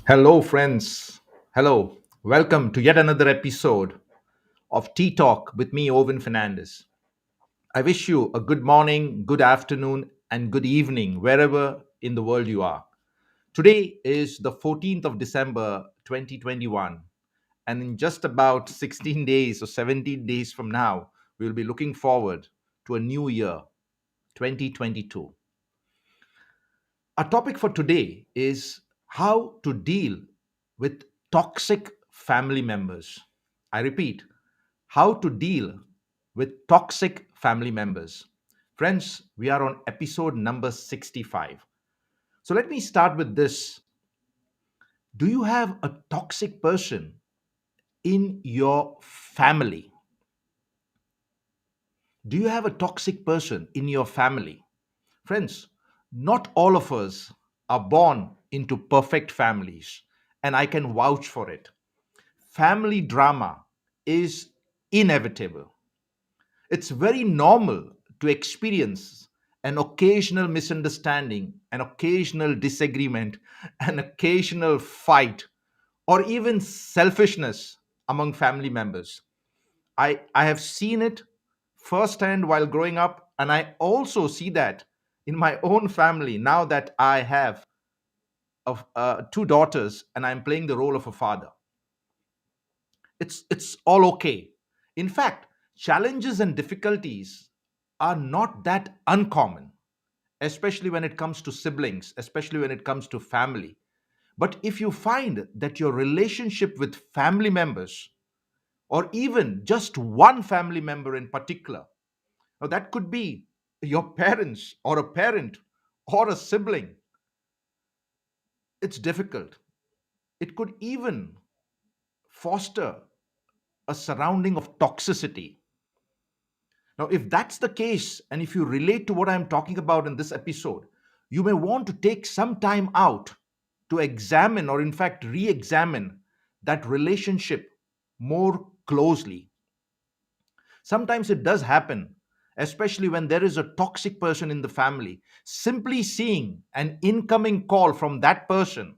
Hello, friends. Hello. Welcome to yet another episode of Tea Talk with me, Owen Fernandez. I wish you a good morning, good afternoon, and good evening wherever in the world you are. Today is the 14th of December, 2021, and in just about 16 days or 17 days from now, we will be looking forward to a new year, 2022. Our topic for today is how to deal with toxic family members. I repeat, how to deal with toxic family members. Friends, we are on episode number 65. So let me start with this. Do you have a toxic person in your family? Do you have a toxic person in your family? Friends, not all of us are born into perfect families, and I can vouch for it. Family drama is inevitable. It's very normal to experience an occasional misunderstanding, an occasional disagreement, an occasional fight, or even selfishness among family members. I have seen it firsthand while growing up, and I also see that in my own family now that I have two daughters and I'm playing the role of a father. It's all okay. In fact, challenges and difficulties are not that uncommon, especially when it comes to siblings, especially when it comes to family. But if you find that your relationship with family members, or even just one family member in particular, now that could be your parents or a parent or a sibling, it's difficult. It could even foster a surrounding of toxicity. Now, if that's the case, and if you relate to what I'm talking about in this episode, you may want to take some time out to examine, or in fact, re examine that relationship more closely. Sometimes it does happen, especially when there is a toxic person in the family. Simply seeing an incoming call from that person,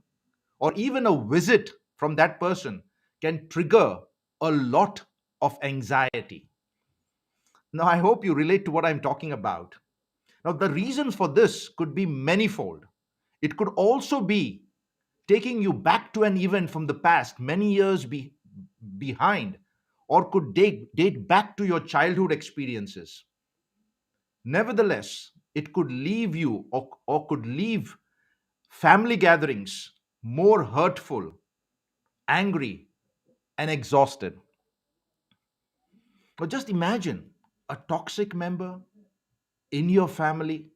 or even a visit from that person, can trigger a lot of anxiety. Now, I hope you relate to what I'm talking about. Now, the reasons for this could be manifold. It could also be taking you back to an event from the past, many years behind, or could date back to your childhood experiences. Nevertheless, it could leave you, or could leave family gatherings more hurtful, angry, and exhausted. But just imagine a toxic member in your family.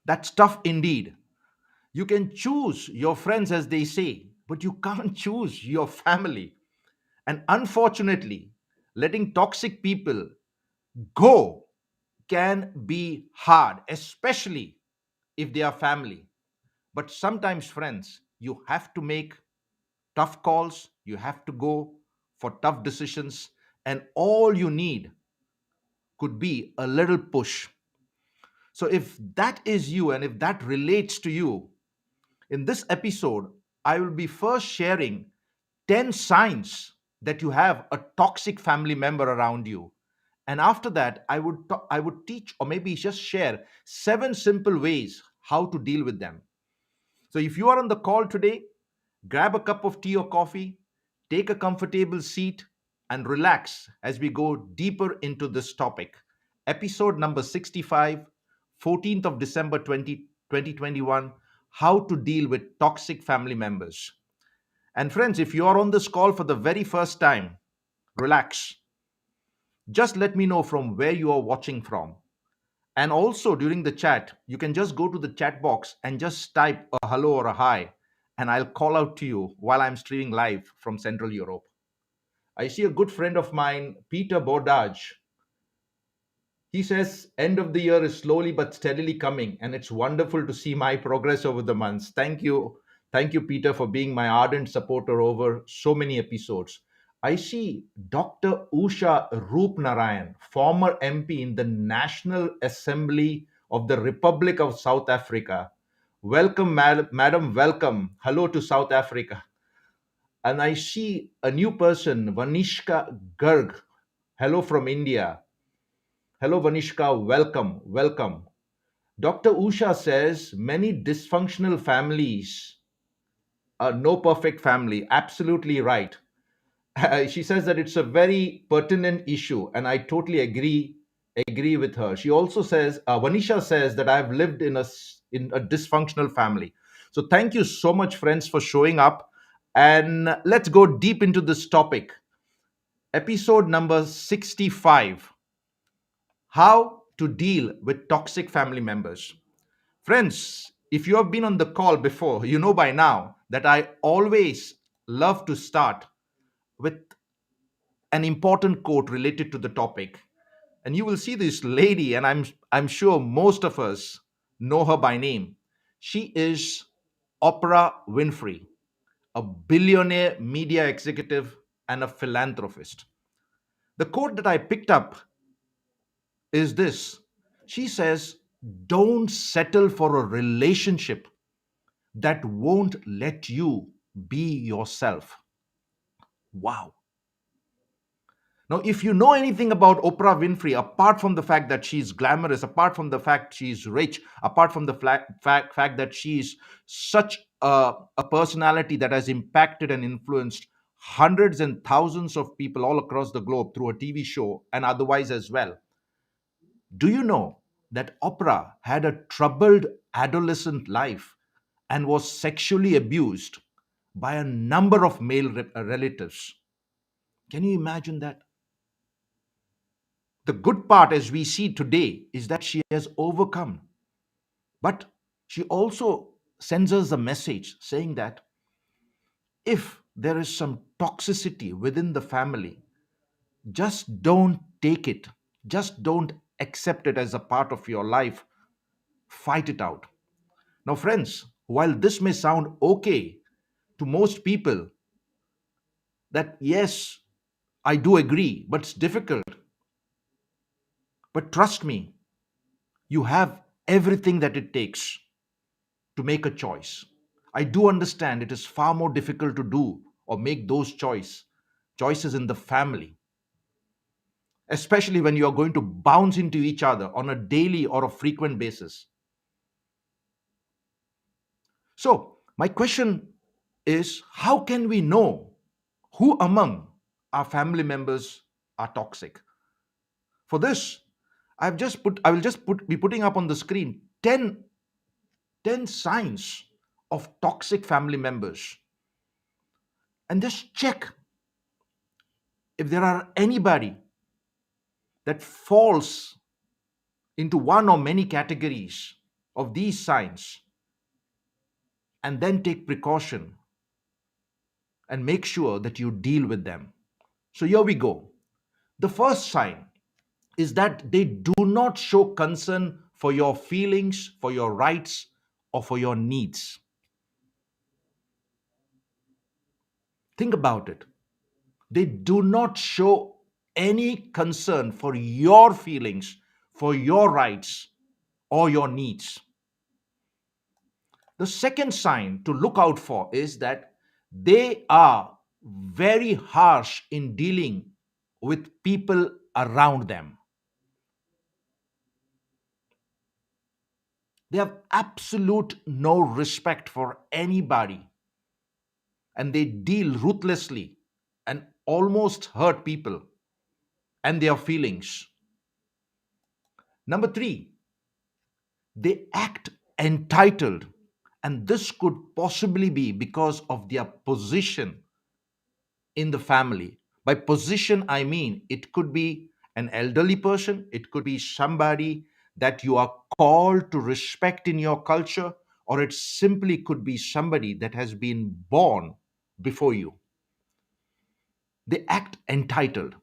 That's tough indeed. You can choose your friends, as they say, but you can't choose your family. And unfortunately, letting toxic people go can be hard, especially if they are family. But sometimes, friends, you have to make tough calls, You have to go for tough decisions, and all you need could be a little push. So, if that is you and if that relates to you, in this episode, I will be first sharing 10 signs that you have a toxic family member around you. And after that, I would teach or maybe just share 7 simple ways how to deal with them. So if you are on the call today, grab a cup of tea or coffee, take a comfortable seat, and relax as we go deeper into this topic. Episode number 65, 14th of December 2021, How to Deal with Toxic Family Members. And friends, if you are on this call for the very first time, relax. Just let me know from where you are watching from. And also during the chat, you can just go to the chat box and just type a hello or a hi, and I'll call out to you while I'm streaming live from Central Europe. I see a good friend of mine, Peter Bordage. He says, end of the year is slowly but steadily coming, and it's wonderful to see my progress over the months. Thank you. Thank you, Peter, for being my ardent supporter over so many episodes. I see Dr. Usha Roopnarayan, former MP in the National Assembly of the Republic of South Africa. Welcome, madam, welcome. Hello to South Africa. And I see a new person, Vanishka Garg. Hello from India. Hello, Vanishka. Welcome. Welcome. Dr. Usha says many dysfunctional families are no perfect family. Absolutely right. She says that it's a very pertinent issue, and I totally agree with her. She also says, Vanisha says that I've lived in a dysfunctional family. So thank you so much, friends, for showing up, and let's go deep into this topic. Episode number 65: How to Deal with Toxic Family Members. Friends, if you have been on the call before, you know by now that I always love to start with an important quote related to the topic. And you will see this lady, and I'm sure most of us know her by name. She is Oprah Winfrey, a billionaire media executive and a philanthropist. The quote that I picked up is this. She says, "Don't settle for a relationship that won't let you be yourself." Wow. Now, if you know anything about Oprah Winfrey, apart from the fact that she's glamorous, apart from the fact she's rich, apart from the fact that she's such a personality that has impacted and influenced hundreds and thousands of people all across the globe through a TV show and otherwise as well, do you know that Oprah had a troubled adolescent life and was sexually abused by a number of male relatives? Can you imagine that? The good part, as we see today, is that she has overcome. But she also sends us a message saying that if there is some toxicity within the family, just don't take it. Just don't accept it as a part of your life. Fight it out. Now, friends, while this may sound okay to most people, that yes, I do agree, but it's difficult. But trust me, you have everything that it takes to make a choice. I do understand it is far more difficult to do or make those choices in the family, especially when you are going to bounce into each other on a daily or a frequent basis. So, my question is, how can we know who among our family members are toxic? For this, I will just be putting up on the screen 10 signs of toxic family members, and just check if there are anybody that falls into one or many categories of these signs, and then take precaution and make sure that you deal with them. So here we go. The first sign is that they do not show concern for your feelings, for your rights, or for your needs. Think about it. They do not show any concern for your feelings, for your rights, or your needs. The second sign to look out for is that they are very harsh in dealing with people around them. They have absolute no respect for anybody, and they deal ruthlessly and almost hurt people and their feelings. Number three, they act entitled, and this could possibly be because of their position in the family. By position, I mean it could be an elderly person, it could be somebody that you are called to respect in your culture, or it simply could be somebody that has been born before you. They act entitled.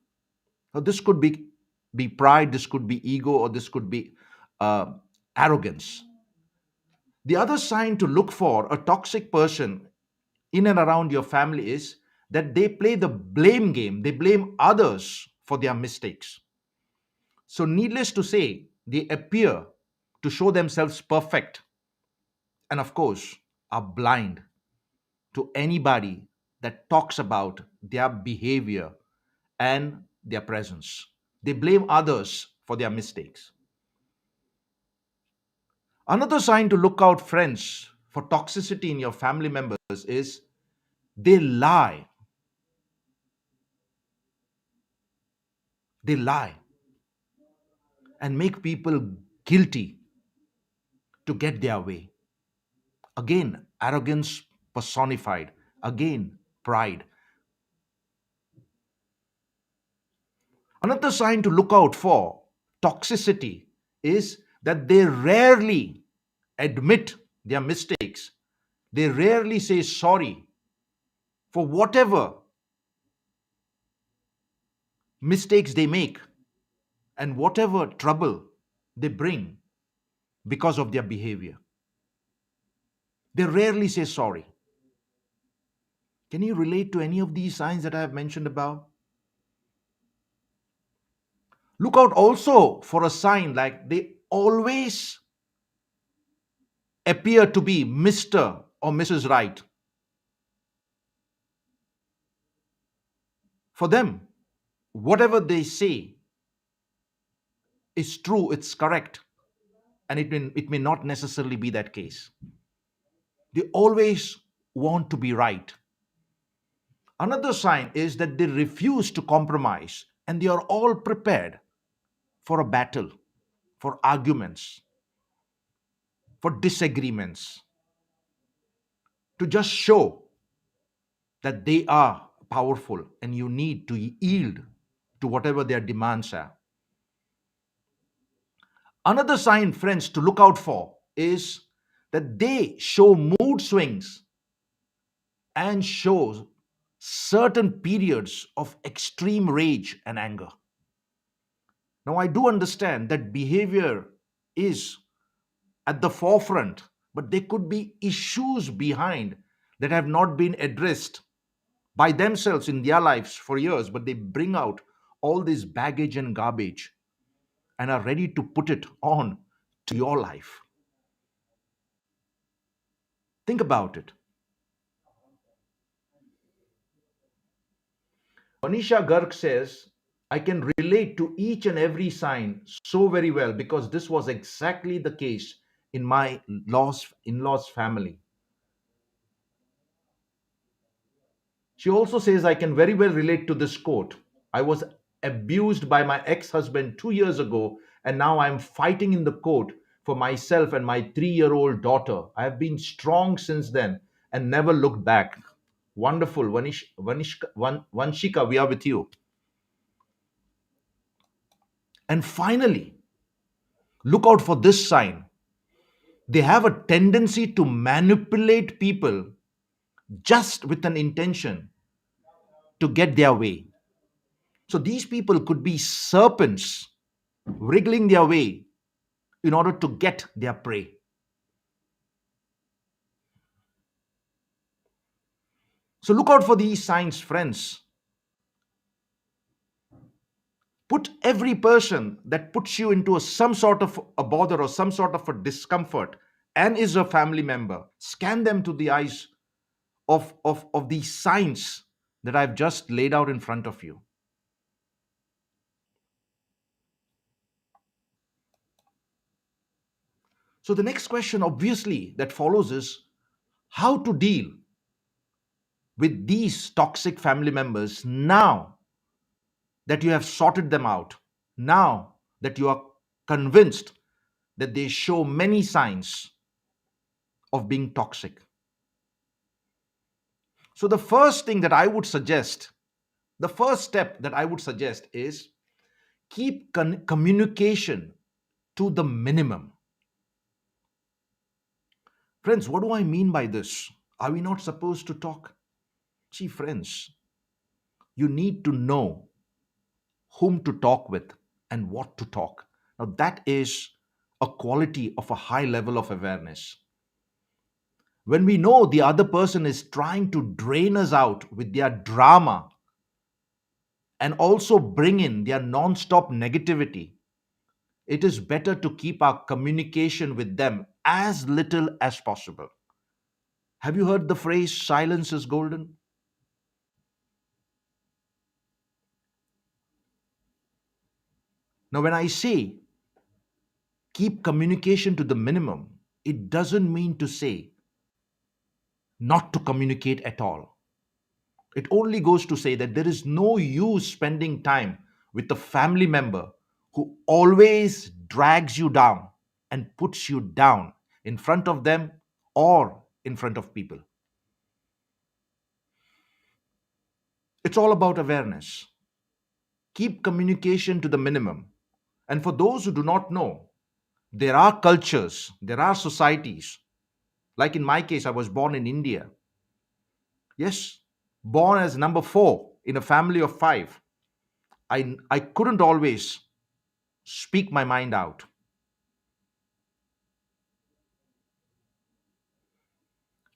Now, this could be pride, this could be ego, or this could be uh, arrogance. The other sign to look for a toxic person in and around your family is that they play the blame game. They blame others for their mistakes. So, needless to say, they appear to show themselves perfect and, of course, are blind to anybody that talks about their behavior and their presence. They blame others for their mistakes. Another sign to look out, friends, for toxicity in your family members is they lie. They lie and make people guilty to get their way. Again, arrogance personified. Again, pride. Another sign to look out for toxicity is that they rarely admit their mistakes. They rarely say sorry for whatever mistakes they make and whatever trouble they bring because of their behavior. They rarely say sorry. Can you relate to any of these signs that I have mentioned above? Look out also for a sign like they always appear to be Mr. or Mrs. Right. For them, whatever they say is true, it's correct, and it may not necessarily be that case. They always want to be right. Another sign is that they refuse to compromise and they are all prepared for a battle, for arguments, for disagreements, to just show that they are powerful and you need to yield to whatever their demands are. Another sign, friends, to look out for is that they show mood swings and show certain periods of extreme rage and anger. Now, I do understand that behavior is at the forefront, but there could be issues behind that have not been addressed by themselves in their lives for years, but they bring out all this baggage and garbage and are ready to put it on to your life. Think about it. Manisha Garg says, I can relate to each and every sign so very well because this was exactly the case in my in-laws family. She also says, I can very well relate to this quote. I was abused by my ex husband 2 years ago, and now I'm fighting in the court for myself and my 3-year-old daughter. I have been strong since then and never looked back. Wonderful. Vanshika, we are with you. And finally, look out for this sign. They have a tendency to manipulate people just with an intention to get their way. So these people could be serpents wriggling their way in order to get their prey. So look out for these signs, friends. Put every person that puts you into some sort of a bother or some sort of a discomfort and is a family member, scan them to the eyes of these signs that I've just laid out in front of you. So the next question, obviously, that follows is how to deal with these toxic family members now that you have sorted them out, now that you are convinced that they show many signs of being toxic. So, the first thing that I would suggest, the first step that I would suggest is keep communication to the minimum. Friends, what do I mean by this? Are we not supposed to talk? See, friends, you need to know whom to talk with and what to talk. Now, that is a quality of a high level of awareness. When we know the other person is trying to drain us out with their drama and also bring in their non-stop negativity, it is better to keep our communication with them as little as possible. Have you heard the phrase silence is golden? Now, when I say keep communication to the minimum, it doesn't mean to say not to communicate at all. It only goes to say that there is no use spending time with a family member who always drags you down and puts you down in front of them or in front of people. It's all about awareness. Keep communication to the minimum. And for those who do not know, there are cultures, there are societies. Like in my case, I was born in India. Yes, born as number four in a family of five. I couldn't always speak my mind out.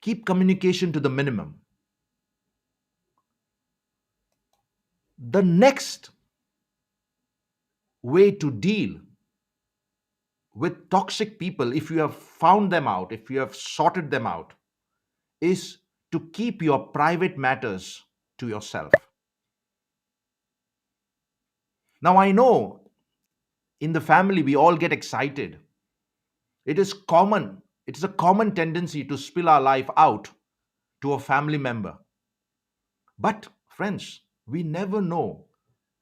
Keep communication to the minimum. The next way to deal with toxic people, if you have found them out, if you have sorted them out, is to keep your private matters to yourself. Now, I know in the family we all get excited. It is common, it is a common tendency to spill our life out to a family member. But, friends, we never know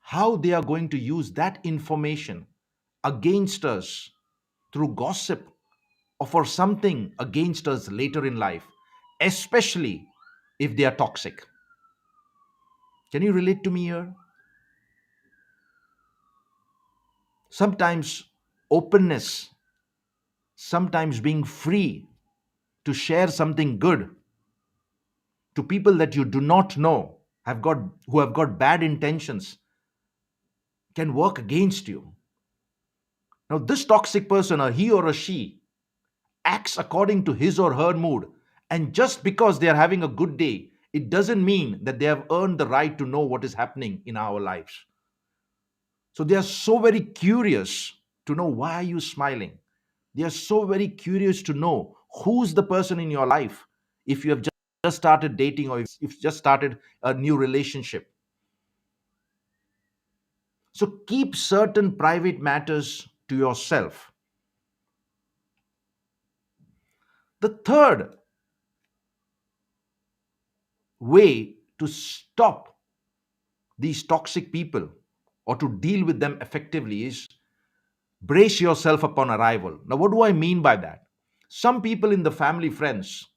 how they are going to use that information against us through gossip or for something against us later in life, especially if they are toxic. Can you relate to me here? Sometimes openness, sometimes being free to share something good to people that you do not know have got who have got bad intentions can work against you. Now this toxic person, or he or a she, acts according to his or her mood, and just because they are having a good day, it doesn't mean that they have earned the right to know what is happening in our lives. So they are so very curious to know, why are you smiling? They are so very curious to know who's the person in your life, if you have just started dating or if you've just started a new relationship. So keep certain private matters to yourself. The third way to stop these toxic people or to deal with them effectively is brace yourself upon arrival. Now, what do I mean by that? Some people in the family, friends,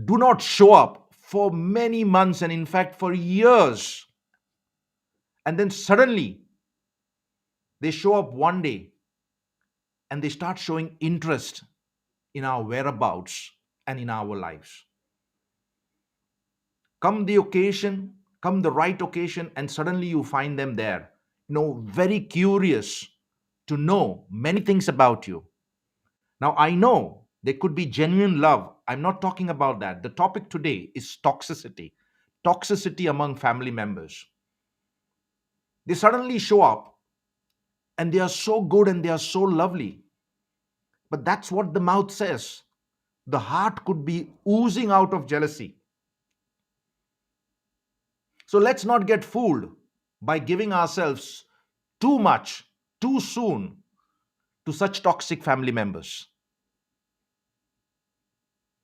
do not show up for many months and, in fact, for years. And then suddenly they show up one day and they start showing interest in our whereabouts and in our lives. Come the occasion, come the right occasion, and suddenly you find them there, very curious to know many things about you. Now, I know there could be genuine love I'm not talking about that. The topic today is toxicity. Toxicity among family members. They suddenly show up and they are so good and they are so lovely. But that's what the mouth says. The heart could be oozing out of jealousy. So let's not get fooled by giving ourselves too much, too soon to such toxic family members.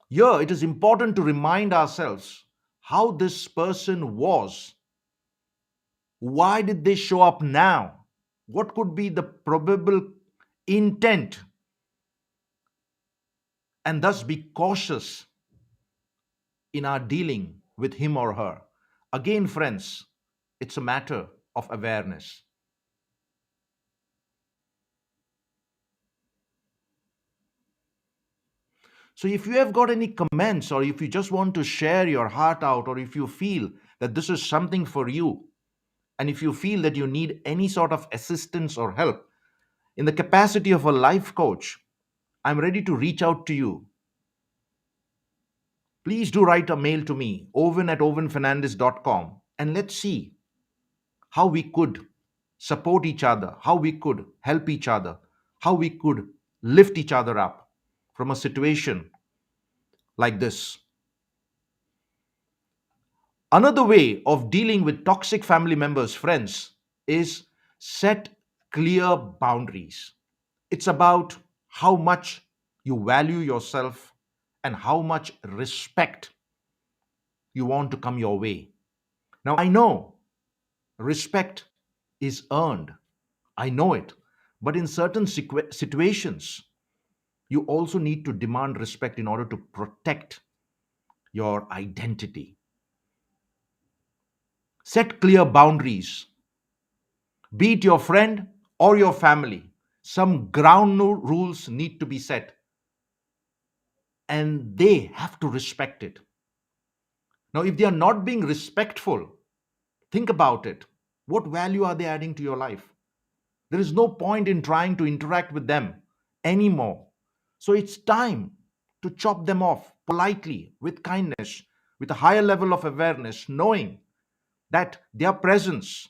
Here, it is important to remind ourselves how this person was. Why did they show up now? What could be the probable intent? And thus be cautious in our dealing with him or her. Again, friends, it's a matter of awareness. So, if you have got any comments, or if you just want to share your heart out, or if you feel that this is something for you, and if you feel that you need any sort of assistance or help, in the capacity of a life coach, I'm ready to reach out to you. Please do write a mail to me, owen@owenfernandez.com, and let's see how we could support each other, how we could help each other, how we could lift each other up from a situation like this. Another way of dealing with toxic family members, friends, is set clear boundaries. It's about how much you value yourself and how much respect you want to come your way. Now, I know respect is earned. I know it. But in certain situations, you also need to demand respect in order to protect your identity. Set clear boundaries, be it your friend or your family. Some ground rules need to be set, and they have to respect it. Now, if they are not being respectful, think about it. What value are they adding to your life? There is no point in trying to interact with them anymore. So it's time to chop them off politely, with kindness, with a higher level of awareness, knowing that their presence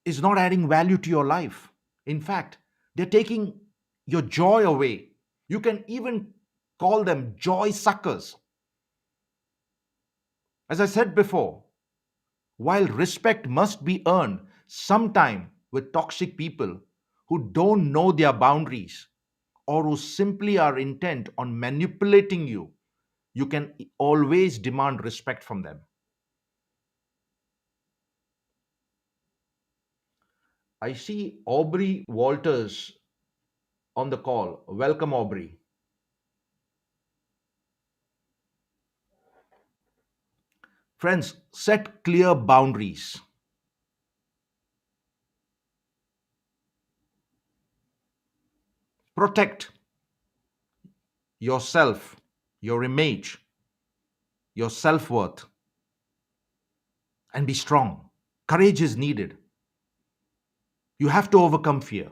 is not adding value to your life. In fact, they're taking your joy away. You can even call them joy suckers. As I said before, while respect must be earned, sometime with toxic people who don't know their boundaries or who simply are intent on manipulating you, you can always demand respect from them. I see Aubrey Walters on the call. Welcome, Aubrey. Friends, set clear boundaries. Protect yourself, your image, your self worth, and be strong. Courage is needed. You have to overcome fear.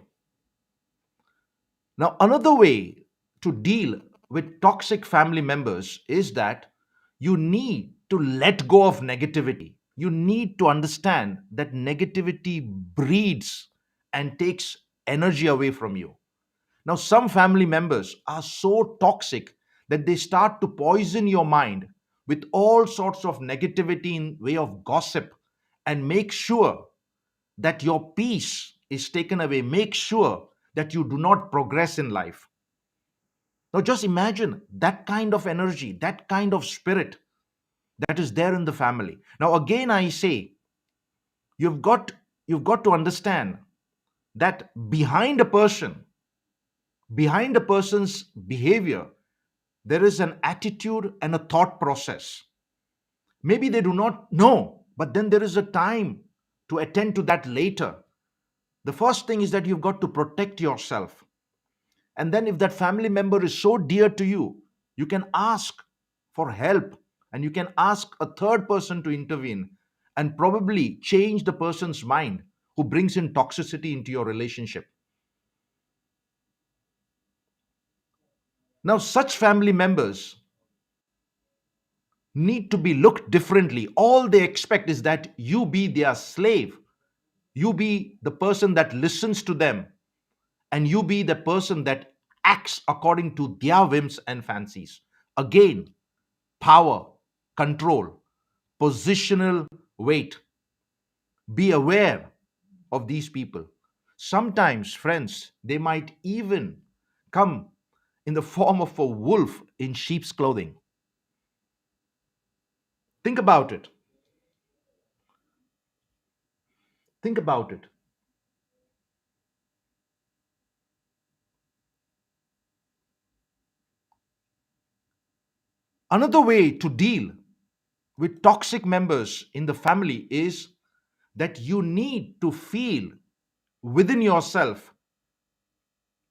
Now, another way to deal with toxic family members is that you need to let go of negativity. You need to understand that negativity breeds and takes energy away from you. Now, some family members are so toxic that they start to poison your mind with all sorts of negativity in way of gossip, and make sure that your peace is taken away. Make sure that you do not progress in life. Now, just imagine that kind of energy, that kind of spirit that is there in the family. Now, again, I say, you've got you've got to understand that behind a person's behavior, there is an attitude and a thought process. Maybe they do not know, but then there is a time to attend to that later. The first thing is that you've got to protect yourself. And then, if that family member is so dear to you, you can ask for help, and you can ask a third person to intervene and probably change the person's mind who brings in toxicity into your relationship. Now, such family members need to be looked differently. All they expect is that you be their slave, you be the person that listens to them, and you be the person that acts according to their whims and fancies. Again, power, control, positional weight. Be aware of these people. Sometimes, friends, they might even come in the form of a wolf in sheep's clothing. Think about it. Think about it. Another way to deal with toxic members in the family is that you need to feel within yourself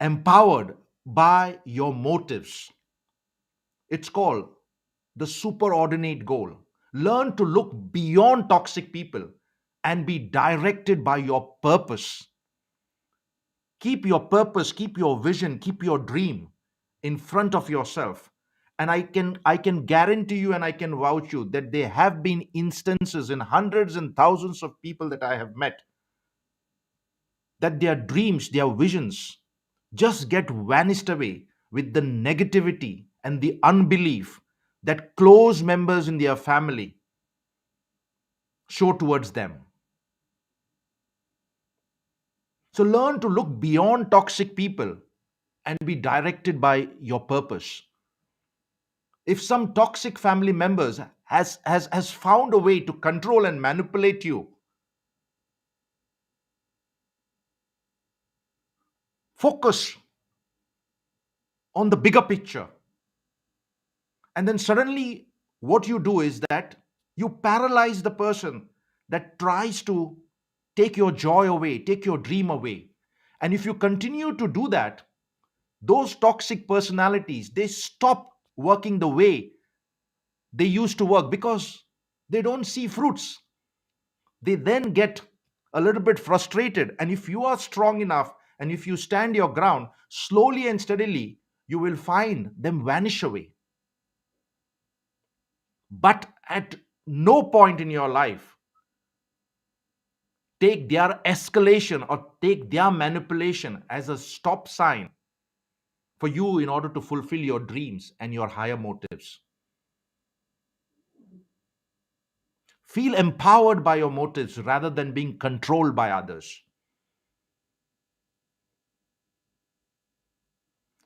empowered by your motives. It's called the superordinate goal. Learn to look beyond toxic people and be directed by your purpose. Keep your purpose, keep your vision, keep your dream in front of yourself. And I can guarantee you and I can vouch you that there have been instances in hundreds and thousands of people that I have met that their dreams, their visions just get vanished away with the negativity and the unbelief that close members in their family show towards them. So learn to look beyond toxic people and be directed by your purpose. If some toxic family members has found a way to control and manipulate you, focus on the bigger picture. And then suddenly what you do is that you paralyze the person that tries to take your joy away, take your dream away. And if you continue to do that, those toxic personalities, they stop working the way they used to work because they don't see fruits. They then get a little bit frustrated. And if you are strong enough and if you stand your ground, slowly and steadily, you will find them vanish away. But at no point in your life take their escalation or take their manipulation as a stop sign for you in order to fulfill your dreams and your higher motives. Feel empowered by your motives rather than being controlled by others.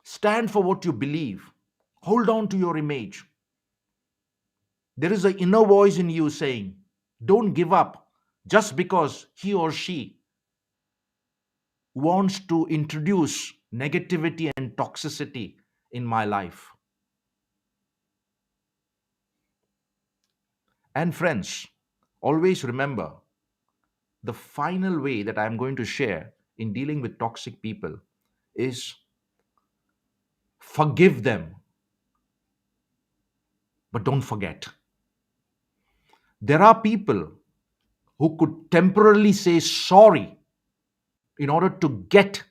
Stand for what you believe. Hold on to your image. There is an inner voice in you saying, don't give up just because he or she wants to introduce negativity and toxicity in my life. And friends, always remember the final way that I'm going to share in dealing with toxic people is forgive them, but don't forget. There are people who could temporarily say sorry in order to get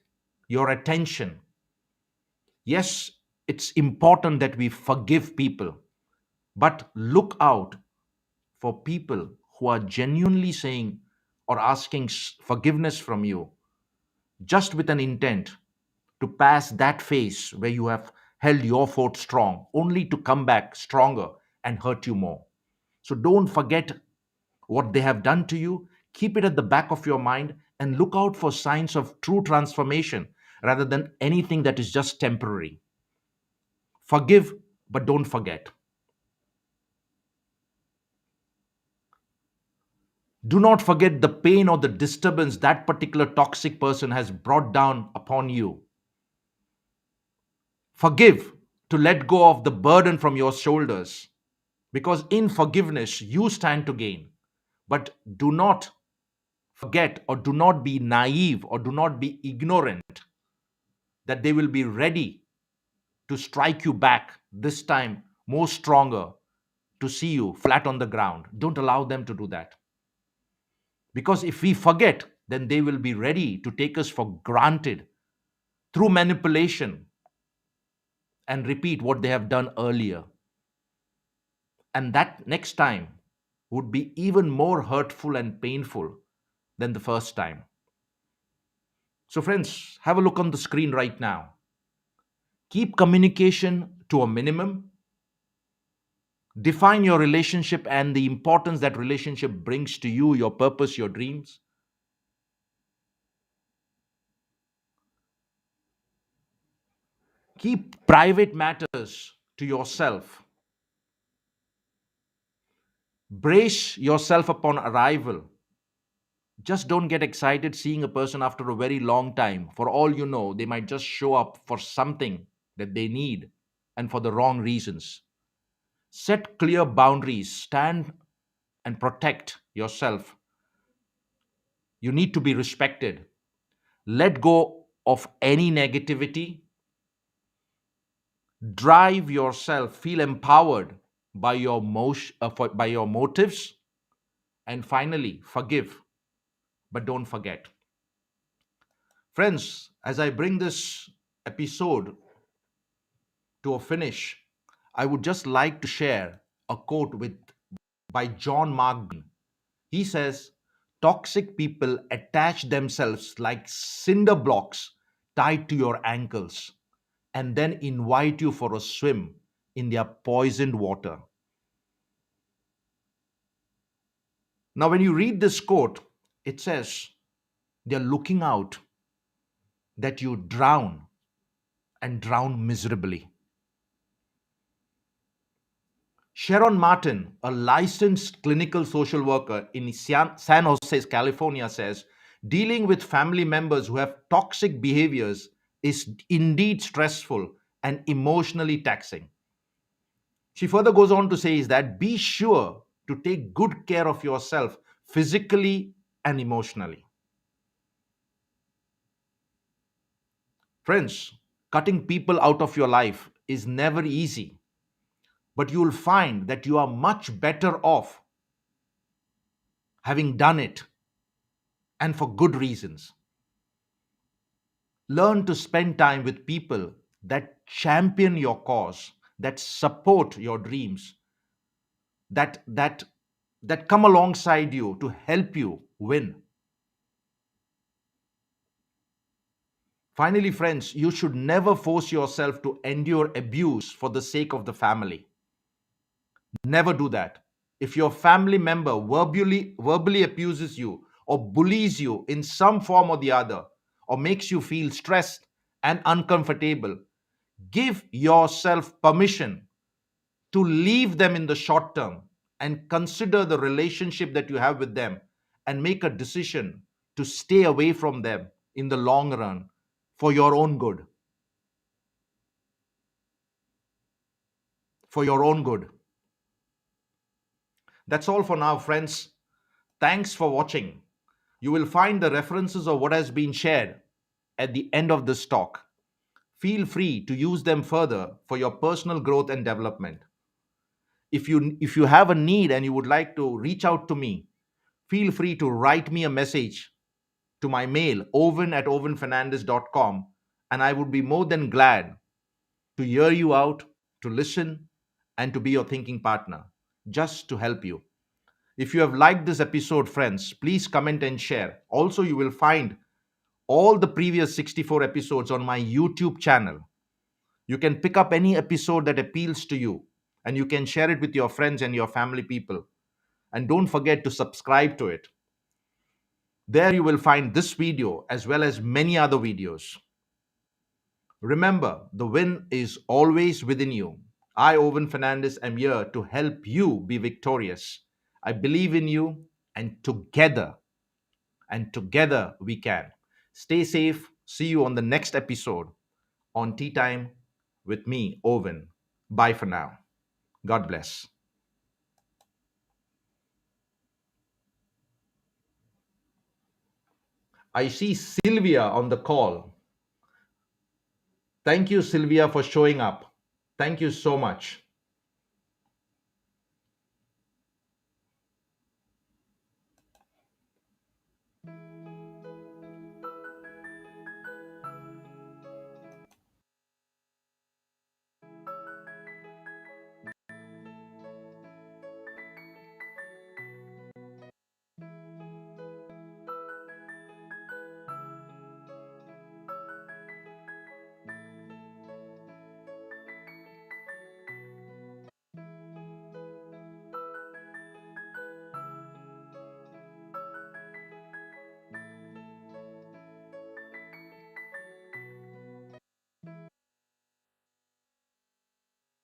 your attention. Yes, it's important that we forgive people, but look out for people who are genuinely saying or asking forgiveness from you just with an intent to pass that phase where you have held your fort strong, only to come back stronger and hurt you more. So don't forget what they have done to you. Keep it at the back of your mind and look out for signs of true transformation rather than anything that is just temporary. Forgive, but don't forget. Do not forget the pain or the disturbance that particular toxic person has brought down upon you. Forgive to let go of the burden from your shoulders, because in forgiveness you stand to gain. But do not forget or do not be naive or do not be ignorant that they will be ready to strike you back, this time more stronger, to see you flat on the ground. Don't allow them to do that. Because if we forget, then they will be ready to take us for granted through manipulation and repeat what they have done earlier. And that next time would be even more hurtful and painful than the first time. So, friends, have a look on the screen right now. Keep communication to a minimum. Define your relationship and the importance that relationship brings to you, your purpose, your dreams. Keep private matters to yourself. Brace yourself upon arrival. Just don't get excited seeing a person after a very long time. For all you know, they might just show up for something that they need and for the wrong reasons. Set clear boundaries. Stand and protect yourself. You need to be respected. Let go of any negativity. Drive yourself. Feel empowered by your by your motives. And finally, forgive, but don't forget. Friends, as I bring this episode to a finish, I would just like to share a quote with by John Mark. He says, "Toxic people attach themselves like cinder blocks tied to your ankles and then invite you for a swim in their poisoned water." Now, when you read this quote, it says they're looking out that you drown and drown miserably. Sharon Martin, a licensed clinical social worker in San Jose, California, says dealing with family members who have toxic behaviors is indeed stressful and emotionally taxing. She further goes on to say is that be sure to take good care of yourself physically and emotionally. Friends, cutting people out of your life is never easy, but you will find that you are much better off having done it, and for good reasons. Learn to spend time with people that champion your cause, that support your dreams, that that that come alongside you to help you win. Finally, friends, you should never force yourself to endure abuse for the sake of the family. Never do that. If your family member verbally abuses you or bullies you in some form or the other, or makes you feel stressed and uncomfortable, give yourself permission to leave them in the short term and consider the relationship that you have with them and make a decision to stay away from them in the long run for your own good. For your own good. That's all for now, friends. Thanks for watching. You will find the references of what has been shared at the end of this talk. Feel free to use them further for your personal growth and development. If you have a need and you would like to reach out to me, feel free to write me a message to my mail, owen@owenfernandez.com, and I would be more than glad to hear you out, to listen, and to be your thinking partner, just to help you. If you have liked this episode, friends, please comment and share. Also, you will find all the previous 64 episodes on my YouTube channel. You can pick up any episode that appeals to you and you can share it with your friends and your family people. And don't forget to subscribe to it. There you will find this video as well as many other videos. Remember, the win is always within you. I, Owen Fernandez, am here to help you be victorious. I believe in you, and together we can. Stay safe. See you on the next episode on Tea Time with me, Owen. Bye for now. God bless. I see Sylvia on the call. Thank you, Sylvia, for showing up. Thank you so much.